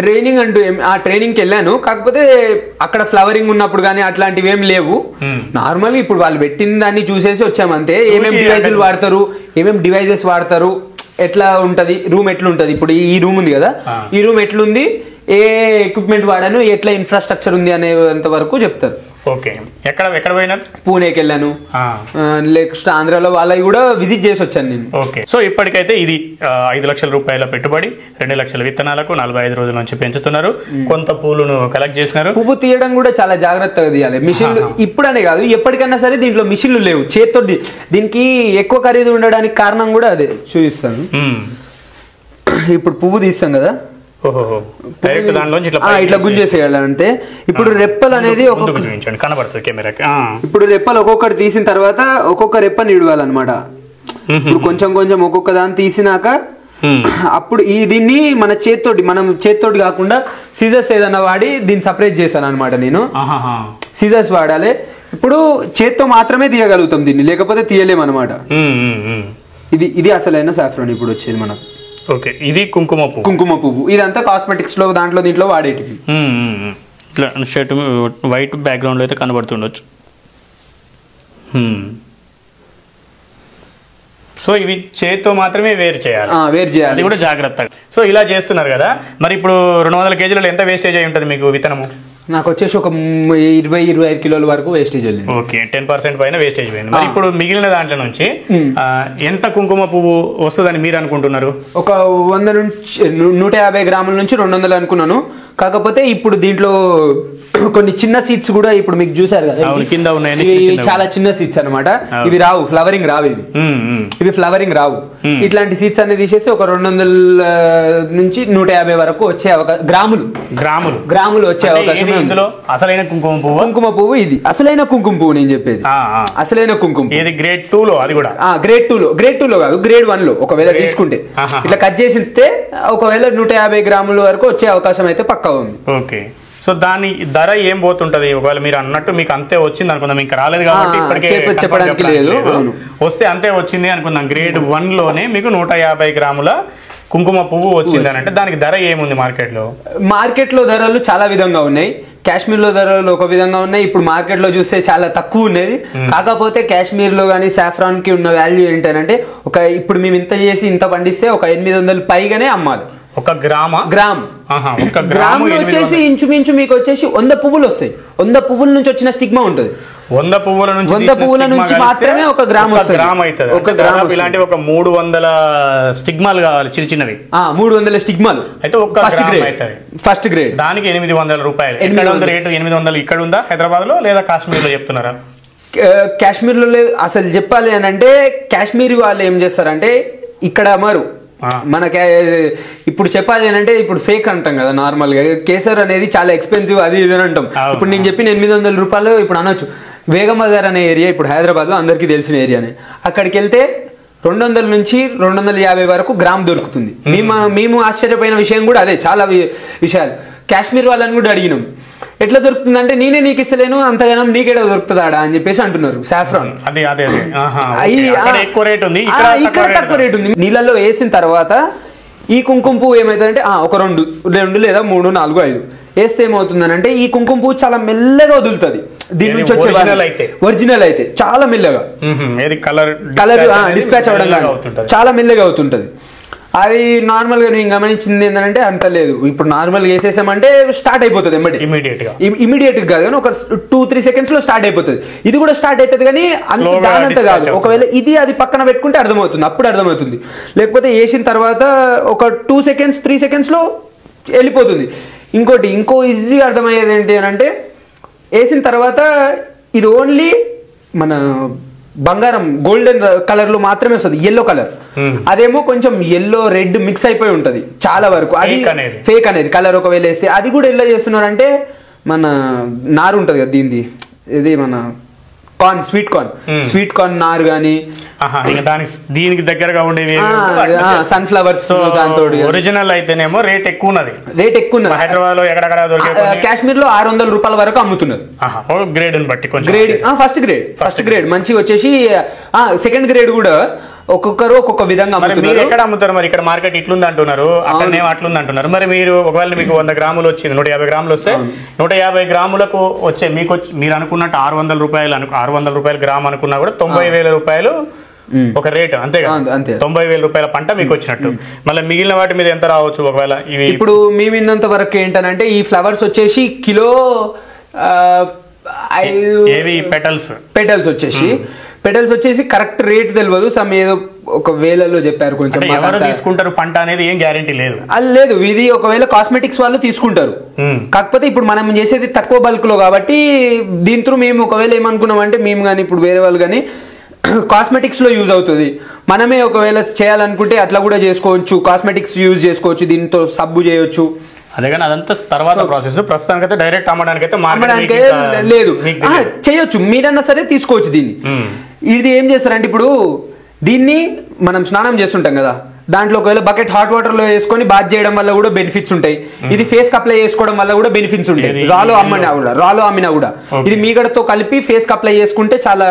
ట్రైనింగ్ అంటూ ఆ ట్రైనింగ్కి వెళ్ళాను, కాకపోతే అక్కడ ఫ్లవరింగ్ ఉన్నప్పుడు కానీ అట్లాంటివి ఏం లేవు. నార్మల్ ఇప్పుడు వాళ్ళు పెట్టిన దాన్ని చూసేసి వచ్చామంతే. ఏమేమి డివైజెస్ వాడతారు, ఎట్లా ఉంటది రూమ్, ఎట్లుంటది. ఇప్పుడు ఈ రూమ్ ఉంది కదా, ఈ రూమ్ ఎట్లుంది, ఏ ఎక్విప్మెంట్ వాడాను, ఎట్లా ఇన్ఫ్రాస్ట్రక్చర్ ఉంది అనేంత వరకు చెప్తారు. ఓకే. ఎక్కడ పోయినారు? పూణేకి వెళ్ళాను, నెక్స్ట్ ఆంధ్రాలో వాళ్ళవి కూడా విజిట్ చేసి వచ్చాను నేను. ఓకే. సో ఇప్పటికైతే ఇది 5 లక్షల రూపాయల పెట్టుబడి, 2 లక్షల విత్తనాలకు 45 రోజుల నుంచి పెంచుతున్నారు. కొంత పూలను కలెక్ట్ చేసినారు. పువ్వు తీయడం కూడా చాలా జాగ్రత్తగా తీయాలి. మిషన్లు ఇప్పుడనే కాదు ఎప్పటికైనా సరే దీంట్లో మిషన్లు లేవు, చేతితో. దీనికి ఎక్కువ ఖరీదు ఉండడానికి కారణం కూడా అదే చూపిస్తాను. ఇప్పుడు పువ్వు తీస్తాం కదా, ఇట్లా గుంజేసేయాలంటే ఇప్పుడు రెప్పలు అనేది కనబడుతుంది కెమెరాకి. ఇప్పుడు రెప్పలు ఒక్కొక్కటి తీసిన తర్వాత ఒక్కొక్క రెప్పని ఇడవాలన్నమాట. ఇప్పుడు కొంచెం కొంచెం ఒక్కొక్క దాన్ని తీసినాక అప్పుడు దీన్ని మనం చేత్తోటి కాకుండా సీజర్స్ ఏదైనా వాడి దీన్ని సపరేట్ చేశాను అనమాట నేను. సీజర్స్ వాడాలి. ఇప్పుడు చేత్తో మాత్రమే తీయగలుగుతాం దీన్ని, లేకపోతే తీయలేమన్నమాట. ఇది అసలైన సాఫ్రాన్ ఇప్పుడు వచ్చేది మనకు. ఓకే. ఇది కుంకుమ పువ్వు. ఇదంతా కాస్మెటిక్స్ లో దీంట్లో వాడేటివి. ఇట్లా షర్ట్ వైట్ బ్యాక్గ్రౌండ్ లో అయితే కనబడుతుండొచ్చు. సో ఇవి చేతితో మాత్రమే వేరు చేయాలి, అది కూడా జాగ్రత్తగా. సో ఇలా చేస్తున్నారు కదా, మరి ఇప్పుడు 200 కేజీలలో ఎంత వేస్టేజ్ అయి ఉంటుంది మీకు విత్తనము? నాకు వచ్చేసి ఒక 20-25 కిలోల వరకు వేస్టేజ్ వెళ్ళింది. ఓకే. 10% పైన వేస్టేజ్ పోయింది. మరి ఇప్పుడు మిగిలిన దాంట్లో నుంచి ఎంత కుంకుమ పువ్వు వస్తుందని మీరు అనుకుంటున్నారు? ఒక 100 నుంచి 150 గ్రాముల నుంచి 200 అనుకున్నాను. కాకపోతే ఇప్పుడు దీంట్లో కొన్ని చిన్న సీడ్స్ కూడా ఇప్పుడు మీకు చూసారు కదా, కింద ఉన్నాయి, చాలా చిన్న సీడ్స్ అనమాట. ఇవి రావు, ఫ్లవరింగ్ రావు. ఇవి ఫ్లవరింగ్ రావు. ఇట్లాంటి సీడ్స్ అన్ని తీసేసి ఒక 200 నుంచి 150 వరకు వచ్చే గ్రాములు వచ్చే అవకాశం. అసలైన కుంకుమ పువ్వు ఇది అసలైన కుంకుమ పువ్వు నేను చెప్పేది. అసలైన కుంకుమ గ్రేడ్ 2 లో, అది కూడా గ్రేడ్ 2 లో కాదు, గ్రేడ్ 1 లో ఒకవేళ తీసుకుంటే ఇట్లా కట్ చేసితే ఒకవేళ 150 గ్రాముల వరకు వచ్చే అవకాశం అయితే పక్కా ఉంది. ఓకే. సో దాని ధర ఏం పోతుంటది? ఒకవేళ మీరు అన్నట్టు మీకు అంతే వచ్చింది అనుకుందాం, ఇంకా రాలేదు కాబట్టి చెప్పడానికి లేదు, వస్తే అంతే వచ్చింది అనుకుందాం. గ్రేడ్ 1 లోనే మీకు 150 గ్రాముల కుంకుమ పువ్వు వచ్చింది అని అంటే దానికి ధర ఏముంది మార్కెట్ లో? ధరలు చాలా విధంగా ఉన్నాయి. కాశ్మీర్ లో ధరలు ఒక విధంగా ఉన్నాయి. ఇప్పుడు మార్కెట్ లో చూస్తే చాలా తక్కువ ఉన్నది. కాకపోతే కాశ్మీర్ లో కానీ సాఫ్రాన్ కి ఉన్న వాల్యూ ఏంటంటే ఇప్పుడు మేము ఇంత చేసి ఇంత పండిస్తే ఒక 800 పైగానే అమ్మాలి. ఒక గ్రామ్ వచ్చేసి ఇంచుమించు మీకు వచ్చేసి 100 పువ్వులు వస్తాయి. 100 పువ్వుల నుంచి వచ్చిన స్టిగ్మా ఉంటుంది. 100 పువ్వుల నుంచి మాత్రమే ఒక గ్రామ్ అవుతుంది. ఒక గ్రామ్ ఇలాంటి ఒక 300 స్టిగ్మాలు కావాలి, చిన్న చిన్నవి 300 స్టిగ్మాలు అయితే ఒక ఫస్ట్ గ్రేడ్. దానికి 800 రూపాయలు. ఎక్కడ ఉంది రేటు? 800 ఇక్కడ ఉందా హైదరాబాద్ లో, లేదా కాశ్మీర్ లో చెప్తున్నారా? కాశ్మీర్ లో లేదు. అసలు చెప్పాలి అని అంటే కాశ్మీర్ వాళ్ళు ఏం చేస్తారంటే ఇక్కడ అమ్మారు. మనకి ఇప్పుడు చెప్పాలి అంటే ఇప్పుడు ఫేక్ అంటాం కదా, నార్మల్ గా కేసర్ అనేది చాలా ఎక్స్పెన్సివ్ అది ఇది అని అంటాం. ఇప్పుడు నేను చెప్పిన 800 రూపాయలు ఇప్పుడు అనొచ్చు. వేగం బజార్ అనే ఏరియా ఇప్పుడు హైదరాబాద్ లో అందరికీ తెలిసిన ఏరియానే. అక్కడికి వెళ్తే 200 నుంచి 250 వరకు గ్రామ్ దొరుకుతుంది. మేము ఆశ్చర్యపోయిన విషయం కూడా అదే. చాలా విషయాలు కాశ్మీర్ వాళ్ళని కూడా అడిగినాం. ఎట్లా దొరుకుతుంది అంటే నేనే నీకు ఇస్తలేను అంతగానం నీకేడా దొరుకుతుందా అని చెప్పేసి అంటున్నారు సాఫ్రాన్. ఇక్కడ తక్కువ రేట్ ఉంది. నీళ్ళల్లో వేసిన తర్వాత ఈ కుంకుమ పువ్వు ఏమైతుందంటే ఒక 2 లేదా 3 4 5 వేస్తే ఏమవుతుందనంటే ఈ కుంకుమ పువ్వు చాలా మెల్లగా వదులుతుంది. దీని నుంచి వచ్చే ఒరిజినల్ అయితే చాలా మెల్లగా కలర్ డిస్పాచ్ అవ్వడం చాలా మెల్లగా అవుతుంటది. అది నార్మల్ గా నేను గమనించింది ఏంటంటే అంత లేదు. ఇప్పుడు నార్మల్ గా వేసేసామంటే స్టార్ట్ అయిపోతుంది ఇమీడియట్ గా కాదు కానీ ఒక 2-3 సెకండ్స్ లో స్టార్ట్ అయిపోతుంది. ఇది కూడా స్టార్ట్ అవుతుంది కానీ దానంత కాదు. ఒకవేళ ఇది అది పక్కన పెట్టుకుంటే అర్థమవుతుంది, అప్పుడు అర్థమవుతుంది. లేకపోతే వేసిన తర్వాత ఒక 2 సెకండ్స్ 3 సెకండ్స్ లో వెళ్ళిపోతుంది. ఇంకో ఈజీగా అర్థమయ్యేది ఏంటి అని అంటే వేసిన తర్వాత ఇది ఓన్లీ మన బంగారం గోల్డెన్ కలర్ లో మాత్రమే వస్తుంది, ఎల్లో కలర్. అదేమో కొంచెం ఎల్లో రెడ్ మిక్స్ అయిపోయి ఉంటది చాలా వరకు. అది ఫేక్ అనేది కలర్ ఒకవేళ వేస్తే. అది కూడా ఎలా చేస్తున్నారంటే మన నారు ఉంటది కదా దీనిది, ఇది మన స్వీట్ కార్న్ నారు గానీ దీనికి దగ్గరగా ఉండేవి సన్ఫ్లవర్స్. దాంతో ఒరిజినల్ అయితేనేమో రేట్ ఎక్కువ ఉన్నది. హైదరాబాద్ లో ఎక్కడెక్కడ కాశ్మీర్ లో 600 రూపాయల వరకు అమ్ముతున్నారు. గ్రేడ్ బట్టి గ్రేడ్ ఫస్ట్ గ్రేడ్ మంచిగా వచ్చేసి సెకండ్ గ్రేడ్ కూడా ఒక్కొక్కరు ఒక్కొక్క విధంగా అమ్ముతున్నారు. ఎక్కడ అమ్ముతారు మరి? ఇక్కడ మార్కెట్ ఇట్లుంది అంటున్నారు, అక్కడనే అట్లుంది అంటున్నారు. మరి మీరు ఒకవేళ మీకు 100 గ్రాములు వచ్చింది, 150 గ్రాములు వస్తే 150 గ్రాములకు వచ్చే మీకు మీరు అనుకున్నట్టు 600 రూపాయలు గ్రామ్ అనుకున్నా కూడా 90,000 రూపాయలు ఒక రేట్. అంతే 90,000 రూపాయల పంట మీకు వచ్చినట్టు. మళ్ళీ మిగిలిన వాటి మీద ఎంత రావచ్చు ఒకవేళ? ఇవి ఇప్పుడు మేము విన్నంత వరకు ఏంటనంటే ఈ ఫ్లవర్స్ వచ్చేసి కిలో పెటల్స్ వచ్చేసి కరెక్ట్ రేట్ తెలియదు. సమ్ ఏదో ఒక వేలలో చెప్పారు. కొంచెం తీసుకుంటారు పంట అనేది ఏం గ్యారెంటీ లేదు. అది లేదు. ఇది ఒకవేళ కాస్మెటిక్స్ వాళ్ళు తీసుకుంటారు. కాకపోతే ఇప్పుడు మనం చేసేది తక్కువ బల్క్ లో కాబట్టి దీంతో మేము ఒకవేళ ఏమనుకున్నాం అంటే మేము కానీ ఇప్పుడు వేరే వాళ్ళు కానీ కాస్మెటిక్స్ లో యూజ్ అవుతుంది. మనమే ఒకవేళ చేయాలనుకుంటే అట్లా కూడా చేసుకోవచ్చు. కాస్మెటిక్స్ యూజ్ చేసుకోవచ్చు, దీంతో సబ్బు చేయొచ్చు. అదే కానీ అదంతా తర్వాత ప్రాసెస్. ప్రస్తుతానికైతే డైరెక్ట్ అమ్మడానికైతే లేదు, చేయొచ్చు. మీరన్నా సరే తీసుకోవచ్చు దీన్ని. ఇది ఏం చేస్తారంటే ఇప్పుడు దీన్ని మనం స్నానం చేస్తుంటాం కదా, దాంట్లో ఒకవేళ బకెట్ హాట్ వాటర్ లో వేసుకొని బాత్ చేయడం వల్ల కూడా బెనిఫిట్స్ ఉంటాయి. ఇది ఫేస్ కి అప్లై చేసుకోవడం వల్ల కూడా బెనిఫిట్స్ ఉంటాయి. రాలో అమ్మినా కూడా ఇది మీగడతో కలిపి ఫేస్ కి అప్లై చేసుకుంటే చాలా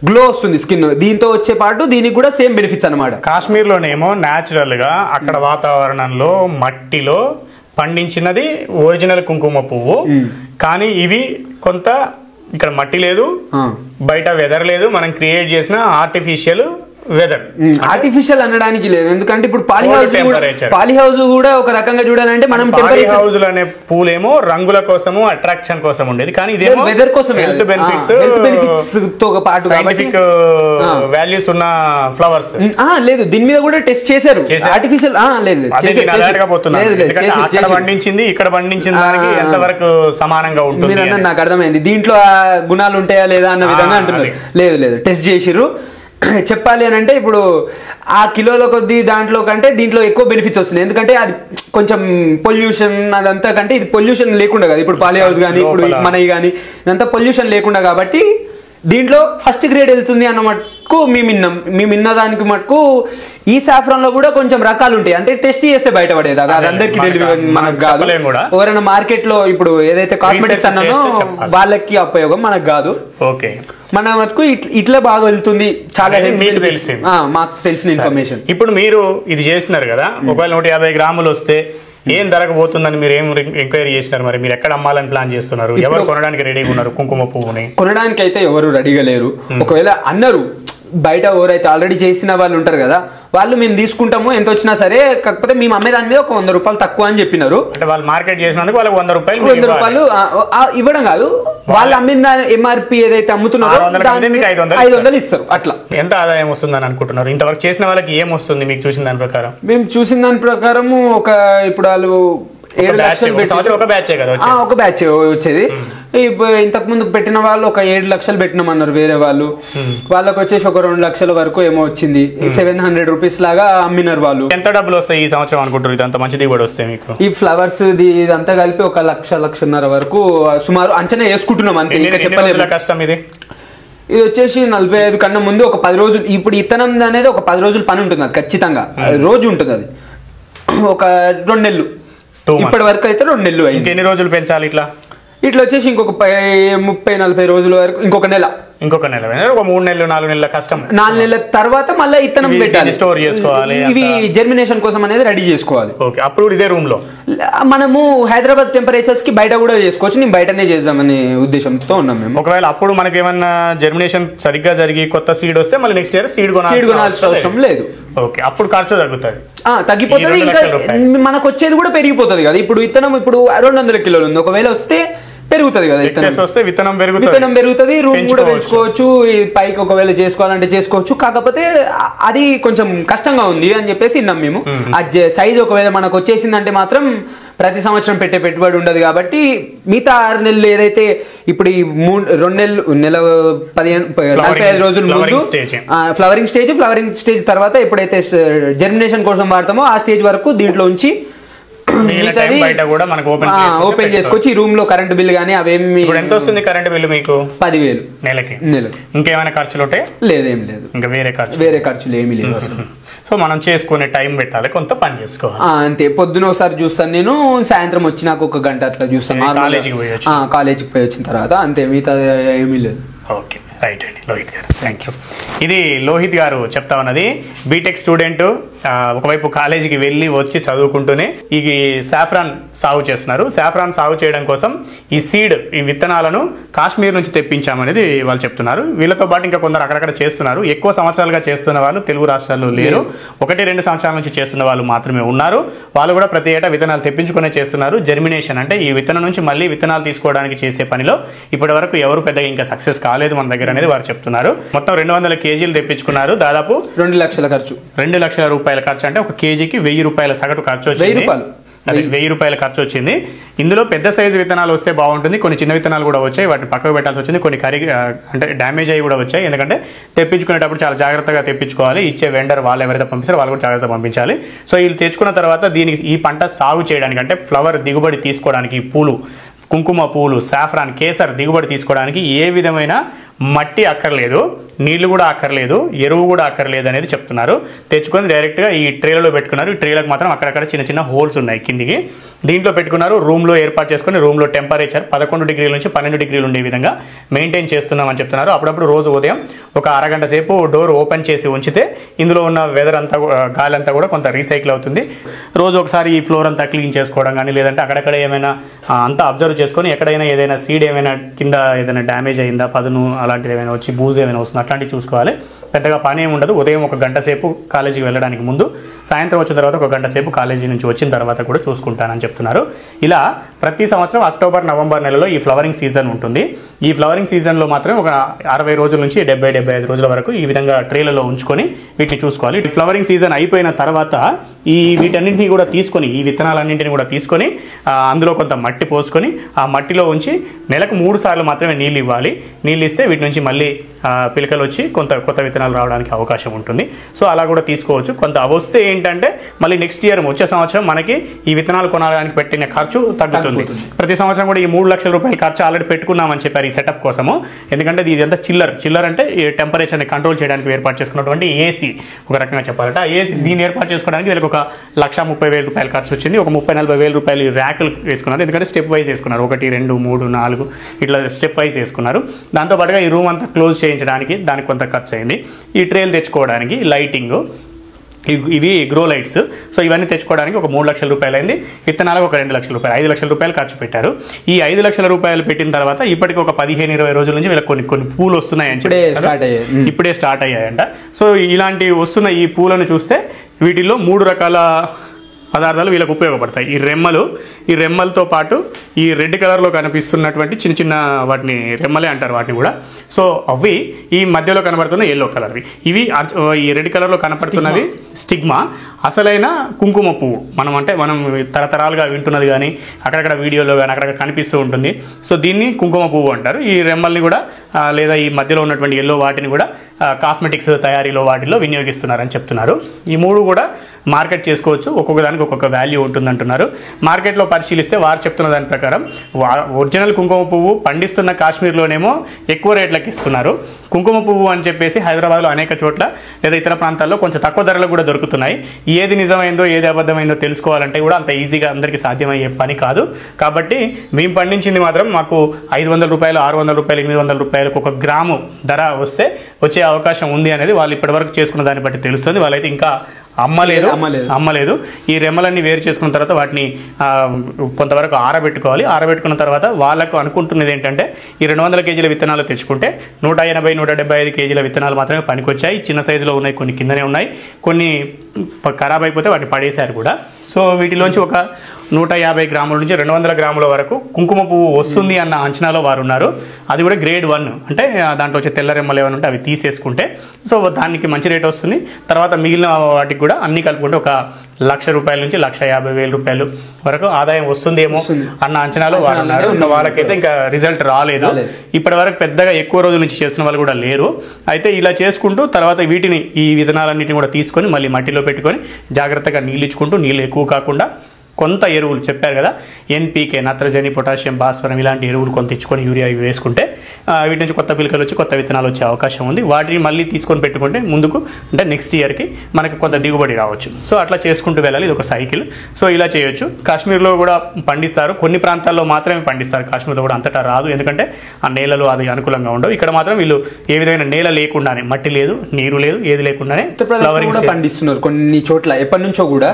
గ్లో వస్తుంది స్కిన్. దీంతో వచ్చే పాటు దీనికి కూడా సేమ్ బెనిఫిట్స్ అనమాట. కాశ్మీర్ లోనేమో న్యాచురల్ గా అక్కడ వాతావరణంలో మట్టిలో పండించినది ఒరిజినల్ కుంకుమ పువ్వు. కానీ ఇవి కొంత ఇక్కడ మట్టి లేదు, బయట వెదర్ లేదు, మనం క్రియేట్ చేసిన ఆర్టిఫిషియల్ వెదర్. ఆర్టిఫిషియల్ అనడానికి లేదు, ఎందుకంటే ఇప్పుడు పాలీ హౌస్ కూడా ఒక రకంగా చూడాలంటే మనం హౌస్ అనే పూలేమో రంగుల కోసము అట్రాక్షన్ కోసం ఉండేది, కానీ ఇదేమో వెదర్ కోసం, హెల్త్ బెనిఫిట్స్ తో పాటు సైంటిఫిక్ వాల్యూస్ ఉన్న ఫ్లవర్స్. లేదు, దీని మీద కూడా టెస్ట్ చేశారు. ఆర్టిఫిషియల్ పండించింది ఇక్కడ పండించిన దానికి ఎంత వరకు సమానంగా ఉంటుంది నాకు అర్థమైంది. దీంట్లో గుణాలు ఉంటాయా లేదా అన్న విధంగా అంటున్నారు. లేదు టెస్ట్ చేసిర్రు. చెప్పాలి అని అంటే ఇప్పుడు ఆ కిలోల కొద్ది దాంట్లో కంటే దీంట్లో ఎక్కువ బెనిఫిట్స్ వస్తున్నాయి. ఎందుకంటే అది కొంచెం పొల్యూషన్ అదంతా కంటే ఇది పొల్యూషన్ లేకుండా కదా. ఇప్పుడు పాలీ హౌస్ కానీ ఇప్పుడు మనవి కానీ ఇదంతా పొల్యూషన్ లేకుండా కాబట్టి దీంట్లో ఫస్ట్ గ్రేడ్ వెళ్తుంది అన్న మటుకు మేము విన్న దానికి మటుకు ఈ సాఫ్రాన్ లో కూడా కొంచెం రకాలు ఉంటాయి. అంటే టెస్ట్ చేస్తే బయటపడేది అది అందరికి తెలియదు, మనకు కాదు. ఎవరైనా మార్కెట్ లో ఇప్పుడు ఏదైతే కాస్మెటిక్స్ అన్నానో వాళ్ళకి ఉపయోగం, మనకు కాదు. ఓకే, మన మటుకు ఇట్లా బాగా వెళ్తుంది. చాలా మాకు తెలిసిన ఇన్ఫర్మేషన్. ఇప్పుడు మీరు ఇది చేసినారు కదా, ఒకవేళ 150 గ్రాములు వస్తే ఏం ధరకపోతుందని మీరు ఏం ఎంక్వైరీ చేసినారు? మరి మీరు ఎక్కడ అమ్మాలని ప్లాన్ చేస్తున్నారు? ఎవరు కొనడానికి రెడీగా ఉన్నారు కుంకుమ పువ్వుని? కొనడానికి అయితే ఎవరు రెడీగా లేరు. ఒకవేళ అన్నారు బయట ఎవరైతే ఆల్రెడీ చేసిన వాళ్ళు ఉంటారు కదా, వాళ్ళు మేము తీసుకుంటాము ఎంత వచ్చినా సరే, కాకపోతే మేము అమ్మే దాని మీద ఒక 100 రూపాయలు తక్కువ అని చెప్పినారు. అంటే వాళ్ళు మార్కెట్ చేసినందుకు వాళ్ళకి 100 రూపాయలు ఇవ్వడం కాదు, వాళ్ళు అమ్మిన ఎంఆర్పి ఏదైతే అమ్ముతున్నారో 500 ఇస్తారు. అట్లా ఎంత ఆదాయం వస్తుందని అనుకుంటున్నారు? ఇంతవరకు చేసిన వాళ్ళకి ఏం వస్తుంది మీకు చూసిన దాని ప్రకారం? మేము చూసిన దాని ప్రకారం ఇప్పుడు వాళ్ళు 7 లక్షలు ఒక బ్యాచ్ వచ్చేది. ఇంతకు ముందు పెట్టిన వాళ్ళు ఒక 7 లక్షలు పెట్టినామన్నారు వేరే వాళ్ళు. వాళ్ళకి వచ్చేసి ఒక 2 లక్షల వరకు ఏమో వచ్చింది. 700 రూపీస్ లాగా అమ్మినారు వాళ్ళు. ఎంత డబ్బులు వస్తాయి ఈ సంవత్సరం అనుకుంటారు? ఇదంతా మంచి దిగుబడి వస్తాయి మీకు? ఈ ఫ్లవర్స్ ఇదంతా కలిపి ఒక 1-1.5 వరకు సుమారు అంచనా వేసుకుంటున్నాం అంతే. ఇంకా చెప్పలేదు. కష్టం ఇది వచ్చేసి 45 కన్నా ముందు ఒక 10 రోజులు. ఇప్పుడు ఇత్తనం అనేది ఒక 10 రోజులు పని ఉంటుంది, అది ఖచ్చితంగా రోజు ఉంటుంది. అది ఒక 2 నెలలు, ఇప్పటి వరకు అయితే 2 నెలలు అయింది. ఎన్ని రోజులు పెంచాలి ఇట్లా? ఇట్లా వచ్చేసి ఇంకొక 30-40 రోజుల వరకు ఇంకొక నెల ఒక 3 నెలలు 4 నెలల కష్టం. 4 నెలల తర్వాత మళ్ళీ ఇత్తనం పెట్టాలి, స్టోర్ చేసుకోవాలి, ఇవి జర్మినేషన్ కోసం అనేది రెడీ చేసుకోవాలి. ఓకే, అప్పుడు ఇదే రూమ్ లో మనము హైదరాబాద్ టెంపరేచర్స్ కి బయట కూడా చేసుకోవచ్చు. నేను బయటనే చేద్దామనే ఉద్దేశంతో ఉన్నాం మేము. ఒకవేళ అప్పుడు మనకి ఏమన్నా జర్మినేషన్ సరిగ్గా జరిగి కొత్త సీడ్ వస్తే మళ్ళీ నెక్స్ట్ ఇయర్ సీడ్ కొనాల్సిన అవసరం లేదు. ఓకే, అప్పుడు ఖర్చు తగ్గుతుంది, తగ్గిపోతుంది. ఇంకా మనకు వచ్చేది కూడా పెరిగిపోతుంది కదా. ఇప్పుడు విత్తనం ఇప్పుడు 200 కిలోలు ఉంది, ఒకవేళ వస్తే పెరుగుతుంది కదా, విత్తనం పెరుగుతుంది, రూమ్ కూడా పెంచుకోవచ్చు, పైకి ఒకవేళ చేసుకోవాలంటే చేసుకోవచ్చు. కాకపోతే అది కొంచెం కష్టంగా ఉంది అని చెప్పేసి విన్నాం మేము. ఆ సైజ్ ఒకవేళ మనకు వచ్చేసిందంటే మాత్రం ప్రతి సంవత్సరం పెట్టే పెట్టుబడి ఉండదు. కాబట్టి మిగతా 6 నెలలు ఏదైతే ఇప్పుడు ఈ 2 నెలలు, నెల 45 రోజుల ముందు ఫ్లవరింగ్ స్టేజ్ తర్వాత ఎప్పుడైతే జర్మినేషన్ కోసం వాడతామో ఆ స్టేజ్ వరకు దీంట్లో ఉంచి ఓపెన్ చేసుకోవచ్చు. ఈ రూమ్ లో కరెంట్ బిల్ గానీ అవేమి. ఎంత వస్తుంది కరెంట్ బిల్ మీకు? 10,000 నెలకి. ఇంకేమైనా ఖర్చులు ఉంటాయి? లేదేం లేదు, ఇంకా వేరే ఖర్చులు ఏమీ లేవు అసలు. సో మనం చేసుకునే టైం పెట్టాలి, కొంత పని చేసుకోవాలి అంతే. పొద్దున ఒకసారి చూస్తాను నేను, సాయంత్రం వచ్చినాక 1 గంట అట్లా చూస్తాను. కాలేజీకి పోయి వచ్చిన తర్వాత అంతే, మిగతా ఏమీ లేదు. ఓకే, రైట్ అండి లోహిత్ గారు, థ్యాంక్ యూ. ఇది లోహిత్ గారు చెప్తా ఉన్నది. బీటెక్ స్టూడెంట్, ఒకవైపు కాలేజీకి వెళ్ళి వచ్చి చదువుకుంటూనే ఈ సాఫ్రాన్ సాగు చేస్తున్నారు. సాఫ్రాన్ సాగు చేయడం కోసం ఈ సీడ్, ఈ విత్తనాలను కాశ్మీర్ నుంచి తెప్పించామనేది వాళ్ళు చెప్తున్నారు. వీళ్ళతో పాటు ఇంకా కొందరు అక్కడక్కడ చేస్తున్నారు. ఎక్కువ సంవత్సరాలుగా చేస్తున్న వాళ్ళు తెలుగు రాష్ట్రాల్లో లేరు, 1-2 సంవత్సరాల నుంచి చేస్తున్న వాళ్ళు మాత్రమే ఉన్నారు. వాళ్ళు కూడా ప్రతి ఏటా విత్తనాలు తెప్పించుకునే చేస్తున్నారు. జర్మినేషన్ అంటే ఈ విత్తనం నుంచి మళ్ళీ విత్తనాలు తీసుకోవడానికి చేసే పనిలో ఇప్పటి వరకు ఎవరు పెద్దగా ఇంకా సక్సెస్ కాలేదు మన దగ్గర అనేది వారు చెప్తున్నారు. మొత్తం 200 కేజీలు తెప్పించుకున్నారు. దాదాపు 2 లక్షల ఖర్చు, 2 లక్షల రూపాయల ఖర్చు. అంటే ఒక కేజీకి 1000 రూపాయల సగటు ఖర్చు వచ్చింది. 1000 రూపాయల ఖర్చు వచ్చింది. ఇందులో పెద్ద సైజు విత్తనాలు వస్తే బాగుంటుంది, కొన్ని చిన్న విత్తనాలు కూడా వచ్చాయి, వాటిని పక్కకు పెట్టాల్సి వచ్చింది. కొన్ని అంటే డ్యామేజ్ అయ్యి కూడా వచ్చాయి. ఎందుకంటే తెప్పించుకునేటప్పుడు చాలా జాగ్రత్తగా తెప్పించుకోవాలి. ఇచ్చే వెండర్ వాళ్ళు ఎవరైతే పంపిస్తారో వాళ్ళు కూడా జాగ్రత్తగా పంపించాలి. సో వీళ్ళు తెచ్చుకున్న తర్వాత దీనికి ఈ పంట సాగు చేయడానికి, అంటే ఫ్లవర్ దిగుబడి తీసుకోవడానికి, పూలు, కుంకుమ పూలు, సాఫ్రాన్, కేసర్ దిగుబడి తీసుకోవడానికి ఏ విధమైన మట్టి అక్కర్లేదు, నీళ్లు కూడా అక్కర్లేదు, ఎరువు కూడా అక్కర్లేదు అనేది చెప్తున్నారు. తెచ్చుకొని డైరెక్ట్గా ఈ ట్రేలలో పెట్టుకున్నారు. ఈ ట్రేలకు మాత్రం అక్కడక్కడ చిన్న చిన్న హోల్స్ ఉన్నాయి కిందికి, దీంట్లో పెట్టుకున్నారు. రూమ్లో ఏర్పాటు చేసుకుని రూమ్లో టెంపరేచర్ 11 డిగ్రీల నుంచి 12 డిగ్రీలు ఉండే విధంగా మెయింటైన్ చేస్తున్నామని చెప్తున్నారు. అప్పుడప్పుడు రోజు ఉదయం ఒక అరగంట సేపు డోర్ ఓపెన్ చేసి ఉంచితే ఇందులో ఉన్న వెదర్ అంతా, గాలి అంతా కూడా కొంత రీసైకిల్ అవుతుంది. రోజు ఒకసారి ఈ ఫ్లోర్ అంతా క్లీన్ చేసుకోవడం కానీ, లేదంటే అక్కడక్కడ ఏమైనా అంతా అబ్జర్వ్ చేసుకొని ఎక్కడైనా ఏదైనా సీడ్ ఏమైనా కింద ఏదైనా డ్యామేజ్ అయిందా, పదును అలాంటిది ఏమైనా వచ్చి బూజు ఏమైనా వస్తుందో అట్లాంటివి చూసుకోవాలి. పెద్దగా పని ఏమి ఉండదు. ఉదయం 1 గంట సేపు కాలేజీకి వెళ్ళడానికి ముందు, సాయంత్రం వచ్చిన తర్వాత 1 గంట సేపు కాలేజీ నుంచి వచ్చిన తర్వాత కూడా చూసుకుంటానని చెప్తున్నారు. ఇలా ప్రతి సంవత్సరం అక్టోబర్, నవంబర్ నెలలో ఈ ఫ్లవరింగ్ సీజన్ ఉంటుంది. ఈ ఫ్లవరింగ్ సీజన్లో మాత్రం ఒక 60 రోజుల నుంచి 70-75 రోజుల వరకు ఈ విధంగా ట్రేలలో ఉంచుకొని వీటిని చూసుకోవాలి. ఈ ఫ్లవరింగ్ సీజన్ అయిపోయిన తర్వాత వీటన్నింటినీ కూడా తీసుకొని, ఈ విత్తనాలన్నింటినీ కూడా తీసుకొని అందులో కొంత మట్టి పోసుకొని ఆ మట్టిలో ఉంచి నెలకు 3 సార్లు మాత్రమే నీళ్ళు ఇవ్వాలి. నీళ్ళు ఇస్తే వీటి నుంచి మళ్ళీ పిలకలు వచ్చి కొత్త విత్తనాలు రావడానికి అవకాశం ఉంటుంది. సో అలా కూడా తీసుకోవచ్చు. కొంత అవస్తే ఏంటంటే మళ్ళీ నెక్స్ట్ ఇయర్, వచ్చే సంవత్సరం మనకి ఈ విత్తనాలు కొనడానికి పెట్టిన ఖర్చు తగ్గుతుంది. ప్రతి సంవత్సరం కూడా ఈ 3 లక్షల రూపాయల ఖర్చు ఆల్రెడీ పెట్టుకున్నామని చెప్పారు ఈ సెటప్ కోసము. ఎందుకంటే ఇదంతా చిల్లర్ అంటే ఈ టెంపరేచర్ని కంట్రోల్ చేయడానికి ఏర్పాటు చేసుకున్నటువంటి ఏసీ, ఒక రకంగా చెప్పాలంటే ఆ ఏసీ, దీన్ని ఏర్పాటు చేసుకోవడానికి వీళ్ళకి ఒక 1,30,000 రూపాయల ఖర్చు వచ్చింది. ఒక 30-40 వేల రూపాయలు ర్యాకులు వేసుకున్నారు. ఎందుకంటే స్టెప్ వైజ్ వేసుకున్నారు, 1, 2, 3, 4 ఇట్లా స్టెప్ వైజ్ వేసుకున్నారు. దాంతోపాటుగా ఈ రూమ్ అంతా క్లోజ్ చేయించడానికి దానికి కొంత ఖర్చు అయింది. ఈ ట్రేలు తెచ్చుకోవడానికి, లైటింగ్, ఇవి గ్రో లైట్స్, సో ఇవన్నీ తెచ్చుకోవడానికి ఒక 3 లక్షల రూపాయలు అయింది. విత్తనాలకు ఒక 2 లక్షల రూపాయలు, 5 లక్షల రూపాయలు ఖర్చు పెట్టారు. ఈ 5 లక్షల రూపాయలు పెట్టిన తర్వాత ఇప్పటికి ఒక 15-20 రోజుల నుంచి వీళ్ళకి కొన్ని పూలు వస్తున్నాయని చెప్పి ఇప్పుడే స్టార్ట్ అయ్యాయంట. సో ఇలాంటి వస్తున్న ఈ పూలను చూస్తే వీటిల్లో 3 రకాల పదార్థాలు వీళ్ళకి ఉపయోగపడతాయి. ఈ రెమ్మలతో పాటు ఈ రెడ్ కలర్లో కనిపిస్తున్నటువంటి చిన్న చిన్న వాటిని రెమ్మలే అంటారు వాటిని కూడా. సో అవి ఈ మధ్యలో కనబడుతున్న ఎల్లో కలర్వి, ఇవి ఈ రెడ్ కలర్లో కనపడుతున్నవి స్టిగ్మా, అసలైన కుంకుమ పువ్వు. మనం తరతరాలుగా వింటున్నది కానీ అక్కడక్కడ వీడియోలో కానీ అక్కడక్కడ కనిపిస్తూ ఉంటుంది. సో దీన్ని కుంకుమ పువ్వు అంటారు. ఈ రెమ్మల్ని కూడా లేదా ఈ మధ్యలో ఉన్నటువంటి ఎల్లో వాటిని కూడా కాస్మెటిక్స్ తయారీలో వాటిల్లో వినియోగిస్తున్నారని చెప్తున్నారు. ఈ 3 కూడా మార్కెట్ చేసుకోవచ్చు, ఒక్కొక్క దానికి ఒక్కొక్క వాల్యూ ఉంటుందంటున్నారు. మార్కెట్లో పరిశీలిస్తే వారు చెప్తున్న దాని ప్రకారం ఒరిజినల్ కుంకుమ పువ్వు పండిస్తున్న కాశ్మీర్లోనేమో ఎక్కువ రేట్లకు ఇస్తున్నారు. కుంకుమ పువ్వు అని చెప్పేసి హైదరాబాద్లో అనేక చోట్ల లేదా ఇతర ప్రాంతాల్లో కొంచెం తక్కువ ధరలో కూడా దొరుకుతున్నాయి. ఏది నిజమైందో ఏది అబద్ధమైందో తెలుసుకోవాలంటే కూడా అంత ఈజీగా అందరికీ సాధ్యమయ్యే పని కాదు. కాబట్టి మేము పండించింది మాత్రం మాకు 500 రూపాయలు, 600 రూపాయలు, 800 రూపాయలకు 1 గ్రాము ధర వచ్చే అవకాశం ఉంది అనేది వాళ్ళు ఇప్పటివరకు చేసుకున్న దాన్ని బట్టి తెలుస్తుంది. వాళ్ళైతే ఇంకా అమ్మలేదు. ఈ రెమ్మలన్నీ వేరు చేసుకున్న తర్వాత వాటిని కొంతవరకు ఆరబెట్టుకోవాలి. ఆరబెట్టుకున్న తర్వాత వాళ్ళకు అనుకుంటున్నది ఏంటంటే ఈ 200 కేజీల విత్తనాలు తెచ్చుకుంటే 180-175 కేజీల విత్తనాలు మాత్రమే పనికొచ్చాయి. చిన్న సైజులో ఉన్నాయి, కొన్ని కిందనే ఉన్నాయి, కొన్ని ఖరాబ్ అయిపోతే వాటిని పడేశారు కూడా. సో వీటిలోంచి ఒక 150 గ్రాముల నుంచి 200 గ్రాముల వరకు కుంకుమ పువ్వు వస్తుంది అన్న అంచనాలో వారు ఉన్నారు. అది కూడా గ్రేడ్ 1 అంటే దాంట్లో వచ్చే తెల్ల రెమ్మలు ఏమైనా ఉంటే అవి తీసేసుకుంటే సో దానికి మంచి రేట్ వస్తుంది. తర్వాత మిగిలిన వాటికి కూడా అన్ని కలుపుకుంటే ఒక ₹1,00,000 నుంచి ₹150,000 వరకు ఆదాయం వస్తుందేమో అన్న అంచనాలో వారు ఉన్నారు. వాళ్ళకైతే ఇంకా రిజల్ట్ రాలేదు. ఇప్పటి వరకు పెద్దగా ఎక్కువ రోజుల నుంచి చేస్తున్న వాళ్ళు కూడా లేరు. అయితే ఇలా చేసుకుంటూ తర్వాత వీటిని ఈ విత్తనాలన్నింటినీ కూడా తీసుకొని మళ్ళీ మట్టిలో పెట్టుకొని జాగ్రత్తగా నీళ్ళు ఇచ్చుకుంటూ, నీళ్ళు ఎక్కువ కాకుండా కొంత ఎరువులు చెప్పారు కదా, ఎన్పీకే, నత్రజని, పొటాషియం, భాస్వరం ఇలాంటి ఎరువులు కొంత ఇచ్చుకొని యూరియా ఇవి వేసుకుంటే వీటి నుంచి కొత్త పిలకలు వచ్చి కొత్త విత్తనాలు వచ్చే అవకాశం ఉంది. వాటిని మళ్ళీ తీసుకొని పెట్టుకుంటే ముందుకు అంటే నెక్స్ట్ ఇయర్కి మనకు కొంత దిగుబడి రావచ్చు. సో అట్లా చేసుకుంటూ వెళ్ళాలి. ఇది ఒక సైకిల్. సో ఇలా చేయొచ్చు. కాశ్మీర్లో కూడా పండిస్తారు, కొన్ని ప్రాంతాల్లో మాత్రమే పండిస్తారు. కాశ్మీర్లో కూడా అంతటా రాదు, ఎందుకంటే ఆ నేలలు అది అనుకూలంగా ఉండవు. ఇక్కడ మాత్రం వీళ్ళు ఏ విధమైన నేల లేకుండానే, మట్టి లేదు, నీరు లేదు, ఏది లేకుండానే ఫ్లవరింగ్ పండిస్తున్నారు కొన్ని చోట్ల ఎప్పటి నుంచో కూడా.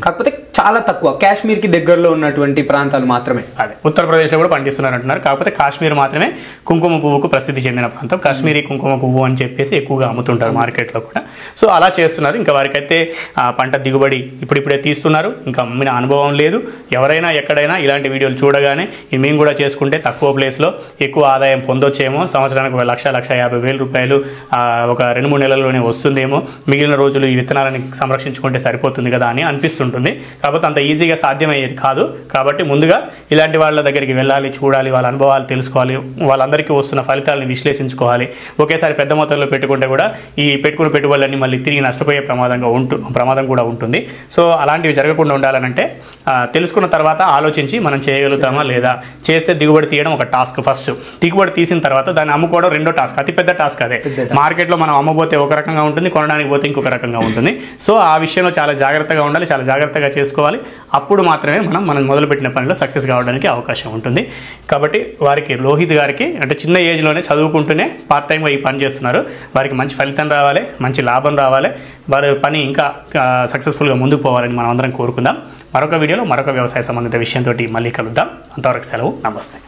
కాకపోతే చాలా తక్కువ, కాశ్మీర్కి దగ్గరలో ఉన్నటువంటి ప్రాంతాలు మాత్రమే. అదే ఉత్తరప్రదేశ్లో కూడా పండిస్తున్నారు అంటున్నారు. కాకపోతే కాశ్మీర్ మాత్రమే కుంకుమ పువ్వుకు ప్రసిద్ధి చెందిన ప్రాంతం. కాశ్మీరీ కుంకుమ పువ్వు అని చెప్పేసి ఎక్కువగా అమ్ముతుంటారు మార్కెట్లో కూడా. సో అలా చేస్తున్నారు. ఇంకా వారికైతే పంట దిగుబడి ఇప్పుడిప్పుడే తీస్తున్నారు. ఇంకా అమ్మిన అనుభవం లేదు. ఎవరైనా ఎక్కడైనా ఇలాంటి వీడియోలు చూడగానే మేము కూడా చేసుకుంటే తక్కువ ప్లేస్లో ఎక్కువ ఆదాయం పొందొచ్చేమో, సంవత్సరానికి ₹1,50,000 ఒక 2-3 నెలల్లోనే వస్తుందేమో, మిగిలిన రోజులు ఈ విత్తనాలని సంరక్షించుకుంటే సరిపోతుంది కదా అని అనిపిస్తుంటుంది. కాకపోతే అంత ఈజీగా సాధ్యమయ్యేది కాదు. కాబట్టి ముందుగా ఇలాంటి వాళ్ళ దగ్గరికి వెళ్ళాలి, చూడాలి, వాళ్ళ అనుభవాలు తెలుసుకోవాలి, వాళ్ళందరికీ వస్తున్న ఫలితాలను విశ్లేషించుకోవాలి. ఒకేసారి పెద్ద మొత్తంలో పెట్టుకుంటే కూడా ఈ పెట్టుకున్న పెట్టుబడులన్నీ మళ్ళీ తిరిగి నష్టపోయే ప్రమాదం కూడా ఉంటుంది. సో అలాంటివి జరగకుండా ఉండాలనంటే తెలుసుకున్న తర్వాత ఆలోచించి మనం చేయగలుగుతామా లేదా, చేస్తే దిగుబడి తీయడం ఒక టాస్క్. ఫస్ట్ దిగుబడి తీసిన తర్వాత దాన్ని అమ్ముకోవడం రెండో టాస్క్, అతిపెద్ద టాస్క్ అదే. మార్కెట్లో మనం అమ్మబోతే ఒక రకంగా ఉంటుంది, కొనడానికి పోతే ఇంకొక రకంగా ఉంటుంది. సో ఆ విషయంలో చాలా జాగ్రత్తగా ఉండాలి, చాలా జాగ్రత్తగా చేసుకోవాలి. అప్పుడు మాత్రమే మనం మొదలుపెట్టిన పనిలో సక్సెస్ కావడానికి అవకాశం ఉంటుంది. కాబట్టి వారికి, లోహిత్ గారికి అంటే చిన్న ఏజ్లోనే చదువుకుంటూనే పార్ట్ టైంగా ఈ పని చేస్తున్నారు. వారికి మంచి ఫలితం రావాలి, మంచి లాభం రావాలి, వారి పని ఇంకా సక్సెస్ఫుల్గా ముందుకు పోవాలని మనం అందరం కోరుకుందాం. మరొక వీడియోలో మరొక వ్యవసాయ సంబంధిత విషయంతో మళ్ళీ కలుద్దాం. అంతవరకు సెలవు. నమస్తే.